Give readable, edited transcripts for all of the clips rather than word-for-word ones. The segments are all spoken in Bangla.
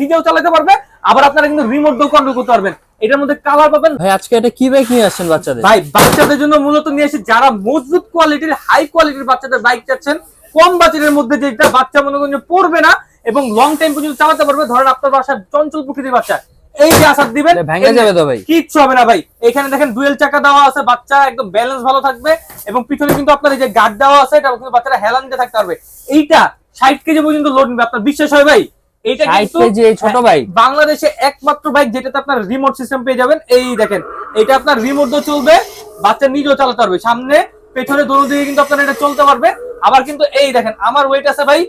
নিজেও চালাতে পারবে, আবার আপনারা কিন্তু রিমোট দিয়েও কন্ট্রোল করতে পারবেন। এটার মধ্যে কালার পাবেন। ভাই আজকে এটা কি বাইক নিয়ে আসছেন বাচ্চাদের? ভাই বাচ্চাদের জন্য মূলত নিয়ে এসে যারা মজবুত কোয়ালিটির হাই কোয়ালিটির বাচ্চাদের বাইক চাচ্ছেন, কম বাজেটের মধ্যে যেটা বাচ্চা মনে করেন যে পড়বে না এবং লং টাইম পর্যন্ত চালাতে পারবে। ধরেন আপনার বাসায় চঞ্চল প্রকৃতির বাচ্চা, এই যে আসার দিবেন ভেঙে যাবে তো ভাই? কিচ্ছু হবে না ভাই। এখানে দেখেন ডুয়েল চাকা দেওয়া আছে, বাচ্চা একদম ব্যালেন্স ভালো থাকবে এবং পিছনে কিন্তু আপনার এই যে গার্ড দেওয়া আছে, এটা কিন্তু বাচ্চারা হেলান দিয়ে থাকতে পারবে। এইটা 60 কেজি পর্যন্ত লোড নেবে, আপনার বিশ্বাস হয় ভাই? এইটা কিন্তু ছোট বাইক, বাংলাদেশে একমাত্র বাইক যেটাতে আপনার রিমোট সিস্টেম পেয়ে যাবেন। এই দেখেন, এটা আপনার রিমোট দিয়ে চলবে, বাচ্চা নিজেও চালাতে পারবে, সামনে পেছনে দোনো দিকে কিন্তু আপনার এটা চলতে পারবে। আবার কিন্তু এই দেখেন আমার ওয়েট আছে ভাই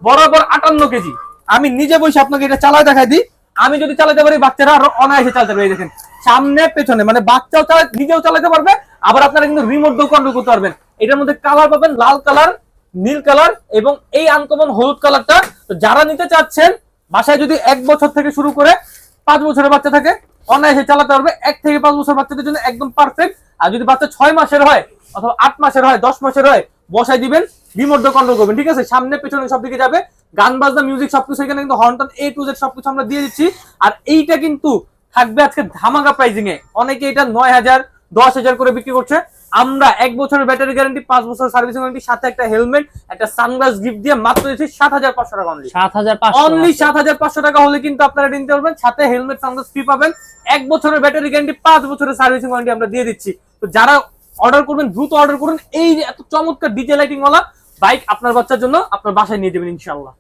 বরাবর 58 কেজি। আমি নিজে বসে আপনাকে এটা চালায় দেখাই দিই। আমি যদি চালাতে পারি বাচ্চারা আরো অনায়াসে চালাতে পারবে। এই দেখেন সামনে পেছনে, মানে বাচ্চাও নিজেও চালাতে পারবে, আবার আপনারা কিন্তু রিমোট দিয়েও কন্ট্রোল করতে পারবেন। এটার মধ্যে কালার পাবেন লাল কালার, নীল কালার এবং এই আনকমন হলুদ কালারটা। তো যারা নিতে চাচ্ছেন, বাসায় যদি 1 বছর থেকে শুরু করে 5 বছরের বাচ্চা থাকে, অনায়াসে চালাতে পারবে। 1 থেকে 5 বছর বাচ্চাদের জন্য একদম পারফেক্ট। আর যদি বাচ্চা 6 মাসের হয় অথবা 8 মাসের হয়, 10 মাসের হয়, বসাই দিবেন, রিমোট দিয়ে কন্ট্রোল করবেন। ঠিক আছে, সামনে পেছনে সব দিকে যাবে, গান বাজনা মিউজিক সবকিছু এখানে কিন্তু horn tone A to Z সবকিছু আমরা দিয়ে দিচ্ছি। আর এইটা কিন্তু থাকবে আজকে ধামাকা প্রাইজিং এ। অনেকে এটা 9,000 10,000 করে বিক্রি করছে। আমরা 1 বছরের ব্যাটারি গ্যারান্টি, 5 বছরের সার্ভিসিং গ্যারান্টি, সাথে একটা হেলমেট, একটা সানগ্লাস গিফট দিয়ে মাত্র দিচ্ছি 7,500 টাকা অনলি। 7,500 টাকা হলে কিন্তু আপনারা নিতে পারবেন, সাথে হেলমেট সানগ্লাস ফ্রি পাবেন। 1 বছরের ব্যাটারি গ্যারান্টি, 5 বছরের সার্ভিসিং গ্যারান্টি আমরা দিয়ে দিচ্ছি। তো যারা অর্ডার করবেন দ্রুত অর্ডার করুন। এই যে এত চমৎকার ডিজে লাইটিং ওয়ালা বাইক আপনার বাচ্চার জন্য আপনার বাসায় নিয়ে যাবেন ইনশাআল্লাহ।